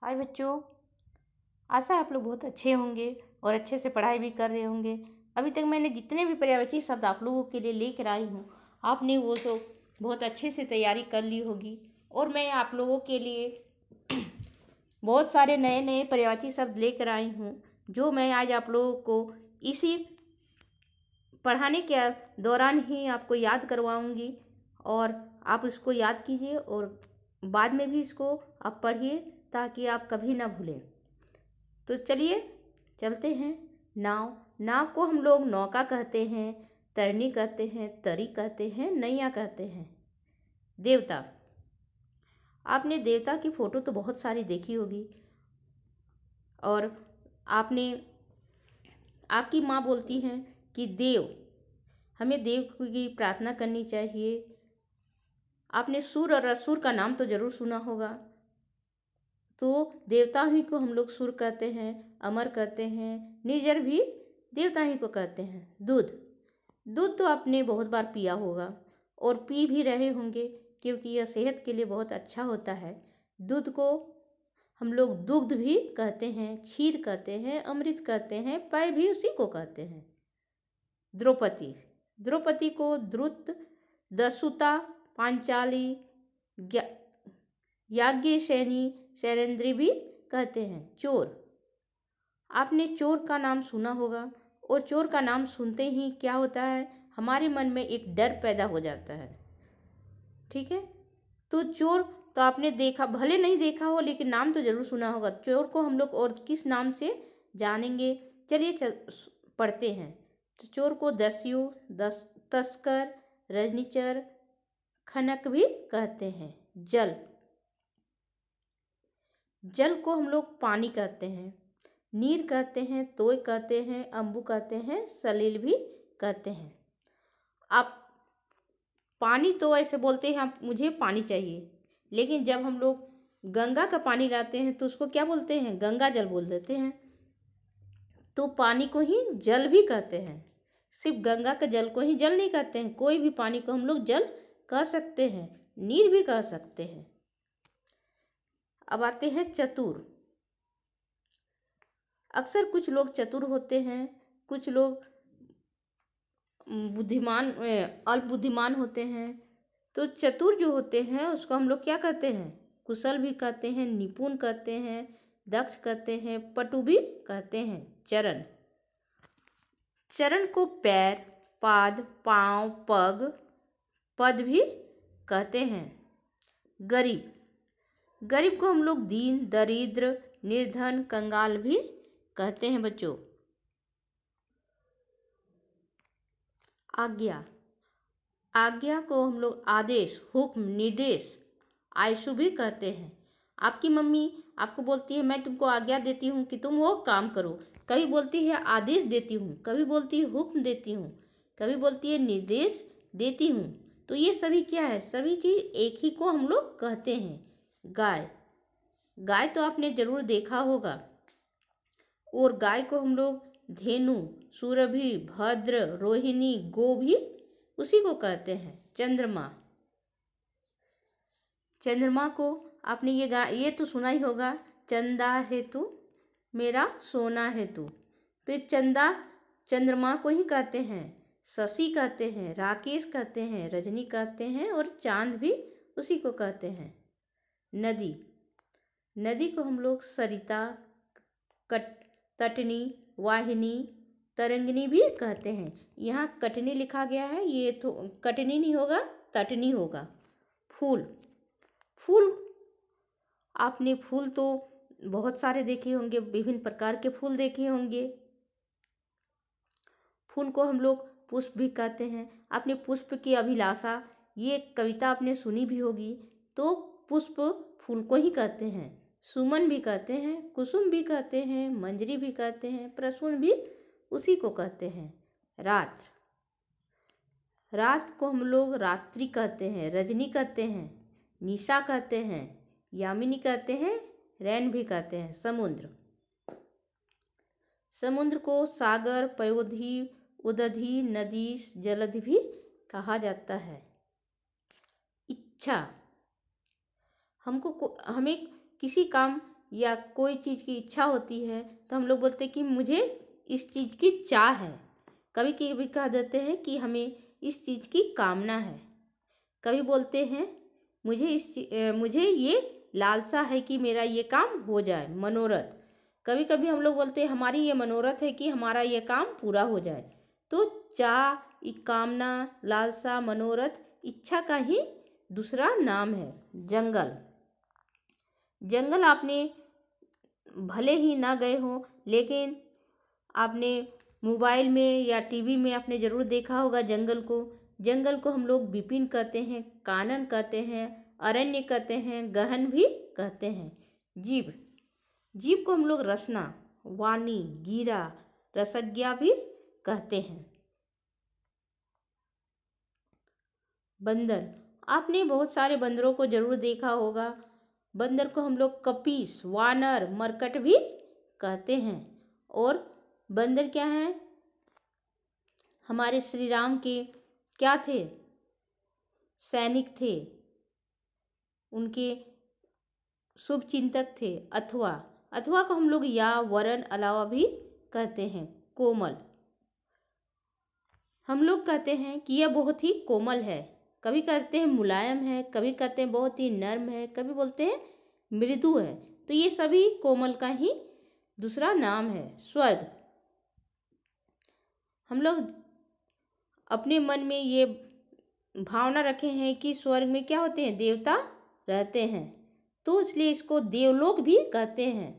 हाय बच्चों, आशा है आप लोग बहुत अच्छे होंगे और अच्छे से पढ़ाई भी कर रहे होंगे। अभी तक मैंने जितने भी पर्यायवाची शब्द आप लोगों के लिए लेकर आई हूँ, आपने वो सब बहुत अच्छे से तैयारी कर ली होगी। और मैं आप लोगों के लिए बहुत सारे नए नए पर्यायवाची शब्द लेकर आई हूँ, जो मैं आज आप लोगों को इसी पढ़ाने के दौरान ही आपको याद करवाऊँगी। और आप इसको याद कीजिए और बाद में भी इसको आप पढ़िए, ताकि आप कभी ना भूलें। तो चलिए चलते हैं। नाव नाव को हम लोग नौका कहते हैं, तरनी कहते हैं, तरी कहते हैं, नैया कहते हैं। देवता, आपने देवता की फ़ोटो तो बहुत सारी देखी होगी और आपने आपकी माँ बोलती हैं कि देव, हमें देव की प्रार्थना करनी चाहिए। आपने सुर और असुर का नाम तो ज़रूर सुना होगा। तो देवता ही को हम लोग सुर कहते हैं, अमर कहते हैं, निर्जर भी देवता ही को कहते हैं। दूध दूध तो आपने बहुत बार पिया होगा और पी भी रहे होंगे, क्योंकि यह सेहत के लिए बहुत अच्छा होता है। दूध को हम लोग दुग्ध भी कहते हैं, क्षीर कहते हैं, अमृत कहते हैं, पेय भी उसी को कहते हैं। द्रौपदी द्रौपदी को द्रुत, दसुता, पांचाली, याज्ञसेनी, शैलेंद्री भी कहते हैं। चोर, आपने चोर का नाम सुना होगा और चोर का नाम सुनते ही क्या होता है, हमारे मन में एक डर पैदा हो जाता है। ठीक है, तो चोर तो आपने देखा, भले नहीं देखा हो लेकिन नाम तो ज़रूर सुना होगा। चोर को हम लोग और किस नाम से जानेंगे, चलिए पढ़ते हैं। तो चोर को दस्यु, तस्कर, रजनीचर, खनक भी कहते हैं। जल जल को हम लोग पानी कहते हैं, नीर कहते हैं, तोय कहते हैं, अम्बु कहते हैं, सलील भी कहते हैं। आप पानी तो ऐसे बोलते हैं, आप मुझे पानी चाहिए, लेकिन जब हम लोग गंगा का पानी लाते हैं तो उसको क्या बोलते हैं, गंगा जल बोल देते हैं। तो पानी को ही जल भी कहते हैं, सिर्फ गंगा के जल को ही जल नहीं कहते हैं। कोई भी पानी को हम लोग जल कह सकते हैं, नीर भी कह सकते हैं। अब आते हैं चतुर। अक्सर कुछ लोग चतुर होते हैं, कुछ लोग बुद्धिमान, अल्प बुद्धिमान होते हैं। तो चतुर जो होते हैं उसको हम लोग क्या कहते हैं, कुशल भी कहते हैं, निपुण कहते हैं, दक्ष कहते हैं, पटु भी कहते हैं। चरण चरण को पैर, पाद, पाँव, पग, पद भी कहते हैं। गरीब गरीब को हम लोग दीन, दरिद्र, निर्धन, कंगाल भी कहते हैं बच्चों। आज्ञा आज्ञा को हम लोग आदेश, हुक्म, निर्देश, आयशु भी कहते हैं। आपकी मम्मी आपको बोलती है मैं तुमको आज्ञा देती हूँ कि तुम वो काम करो, कभी बोलती है आदेश देती हूँ, कभी बोलती है हुक्म देती हूँ, कभी बोलती है निर्देश देती हूँ। तो ये सभी क्या है, सभी चीज़ एक ही को हम लोग कहते हैं। गाय गाय तो आपने ज़रूर देखा होगा, और गाय को हम लोग धेनु, सुरभि, भद्र, रोहिणी, गो भी उसी को कहते हैं। चंद्रमा को आपने ये तो सुना ही होगा, चंदा है तू मेरा सोना है तू। तो चंद्रमा को ही कहते हैं। शशि कहते हैं, राकेश कहते हैं, रजनी कहते हैं, और चांद भी उसी को कहते हैं। नदी को हम लोग सरिता, तटनी, वाहिनी, तरंगिनी भी कहते हैं। यहाँ कटनी लिखा गया है, ये तो कटनी नहीं होगा, तटनी होगा। फूल आपने फूल तो बहुत सारे देखे होंगे, विभिन्न प्रकार के फूल देखे होंगे। फूल को हम लोग पुष्प भी कहते हैं। आपने पुष्प की अभिलाषा, ये कविता आपने सुनी भी होगी। तो पुष्प फूल को ही कहते हैं। सुमन भी कहते हैं, कुसुम भी कहते हैं, मंजरी भी कहते हैं, प्रसून भी उसी को कहते हैं। रात को हम लोग रात्रि कहते हैं, रजनी कहते हैं, निशा कहते हैं, यामिनी कहते हैं, रैन भी कहते हैं। समुद्र को सागर, पयोधी, उदधि, नदी, जलधि भी कहा जाता है। इच्छा हमें किसी काम या कोई चीज़ की इच्छा होती है तो हम लोग बोलते हैं कि मुझे इस चीज़ की चाह है। कभी कभी कह देते हैं कि हमें इस चीज़ की कामना है। कभी बोलते हैं मुझे ये लालसा है कि मेरा ये काम हो जाए, मनोरथ। कभी कभी हम लोग बोलते हैं हमारी ये मनोरथ है कि हमारा ये काम पूरा हो जाए। तो चाह, कामना, लालसा, मनोरथ इच्छा का ही दूसरा नाम है जंगल। जंगल आपने भले ही ना गए हो, लेकिन आपने मोबाइल में या टीवी में आपने ज़रूर देखा होगा जंगल को। जंगल को हम लोग विपिन कहते हैं, कानन कहते हैं, अरण्य कहते हैं, गहन भी कहते हैं। जीव, जीव को हम लोग रसना, वाणी, गीरा, रसज्ञा भी कहते हैं। बंदर, आपने बहुत सारे बंदरों को जरूर देखा होगा। बंदर को हम लोग कपीस, वानर, मरकट भी कहते हैं। और बंदर क्या हैं? हमारे श्री राम के क्या थे? सैनिक थे, उनके शुभ चिंतक थे। अथवा, अथवा को हम लोग या, वरण, अलावा भी कहते हैं। कोमल, हम लोग कहते हैं कि यह बहुत ही कोमल है। कभी कहते हैं मुलायम है, कभी कहते हैं बहुत ही नर्म है, कभी बोलते हैं मृदु है। तो ये सभी कोमल का ही दूसरा नाम है। स्वर्ग, हम लोग अपने मन में ये भावना रखे हैं कि स्वर्ग में क्या होते हैं? देवता रहते हैं, तो इसलिए इसको देवलोक भी कहते हैं,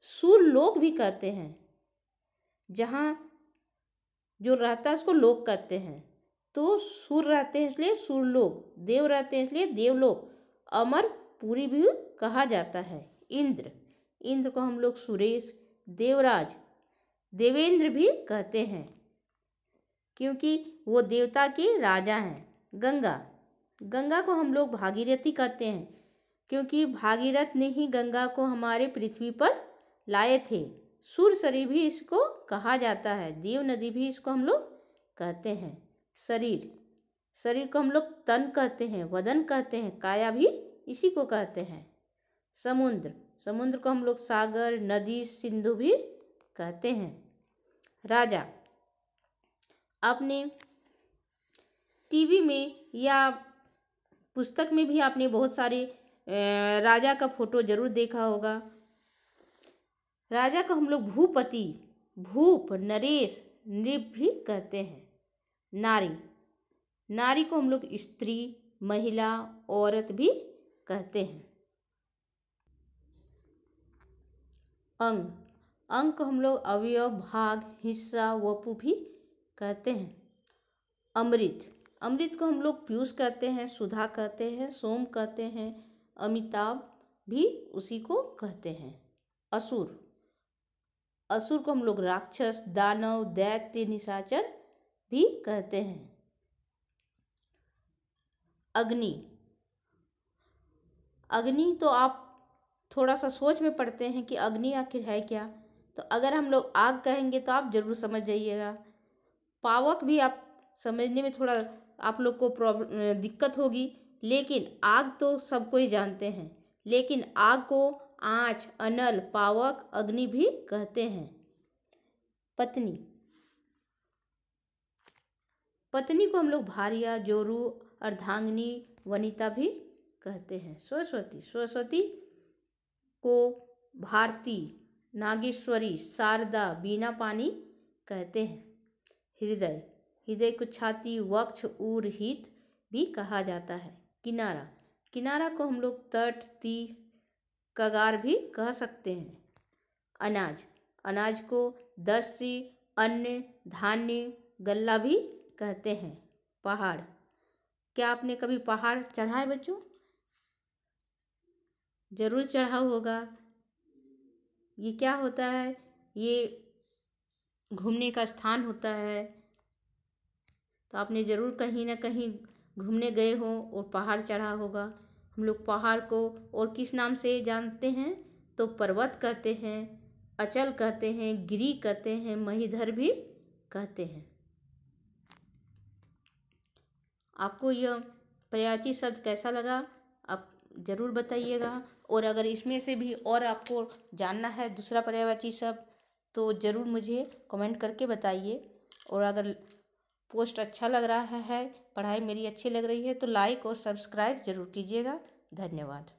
सुरलोक भी कहते हैं। जहाँ जो रहता है उसको लोक कहते हैं। तो सुर रहते हैं इसलिए सुरलोक, देव रहते हैं इसलिए देवलोक, अमरपुरी भी कहा जाता है। इंद्र, इंद्र को हम लोग सुरेश, देवराज, देवेंद्र भी कहते हैं, क्योंकि वो देवता के राजा हैं। गंगा, गंगा को हम लोग भागीरथी कहते हैं, क्योंकि भागीरथ ने ही गंगा को हमारे पृथ्वी पर लाए थे। सुरसरी भी इसको कहा जाता है, देव नदी भी इसको हम लोग कहते हैं। शरीर, शरीर को हम लोग तन कहते हैं, वदन कहते हैं, काया भी इसी को कहते हैं। समुद्र, समुद्र को हम लोग सागर, नदी, सिंधु भी कहते हैं। राजा, आपने टीवी में या पुस्तक में भी आपने बहुत सारे राजा का फोटो जरूर देखा होगा। राजा को हम लोग भूपति, भूप, नरेश, नृप भी कहते हैं। नारी, नारी को हम लोग स्त्री, महिला, औरत भी कहते हैं। अंग, अंग को हम लोग अवयव, भाग, हिस्सा, वपु भी कहते हैं। अमृत, अमृत को हम लोग पीयूष कहते हैं, सुधा कहते हैं, सोम कहते हैं, अमिताभ भी उसी को कहते हैं। असुर, असुर को हम लोग राक्षस, दानव, दैत्य, निशाचर भी कहते हैं। अग्नि, अग्नि तो आप थोड़ा सा सोच में पड़ते हैं कि अग्नि आखिर है क्या। तो अगर हम लोग आग कहेंगे तो आप जरूर समझ जाइएगा। पावक भी आप समझने में थोड़ा आप लोग को दिक्कत होगी, लेकिन आग तो सब कोई जानते हैं। लेकिन आग को आँच, अनल, पावक, अग्नि भी कहते हैं। पत्नी, पत्नी को हम लोग भार्या, जोरू, अर्धांगिनी, वनिता भी कहते हैं। सरस्वती, सरस्वती को भारती, नागेश्वरी, शारदा, बीना पानी कहते हैं। हृदय, हृदय को छाती, वक्ष, उर, हित भी कहा जाता है। किनारा, किनारा को हम लोग तट, तीर, कगार भी कह सकते हैं। अनाज, अनाज को दस्य, अन्न, धान्य, गल्ला भी कहते हैं। पहाड़, क्या आपने कभी पहाड़ चढ़ा है बच्चों? जरूर चढ़ा होगा। ये क्या होता है? ये घूमने का स्थान होता है, तो आपने ज़रूर कहीं ना कहीं घूमने गए हो और पहाड़ चढ़ा होगा। हम लोग पहाड़ को और किस नाम से जानते हैं? तो पर्वत कहते हैं, अचल कहते हैं, गिरी कहते हैं, महीधर भी कहते हैं। आपको यह पर्यायवाची शब्द कैसा लगा आप ज़रूर बताइएगा। और अगर इसमें से भी और आपको जानना है दूसरा पर्यायवाची शब्द तो ज़रूर मुझे कमेंट करके बताइए। और अगर पोस्ट अच्छा लग रहा है, पढ़ाई मेरी अच्छी लग रही है तो लाइक और सब्सक्राइब ज़रूर कीजिएगा। धन्यवाद।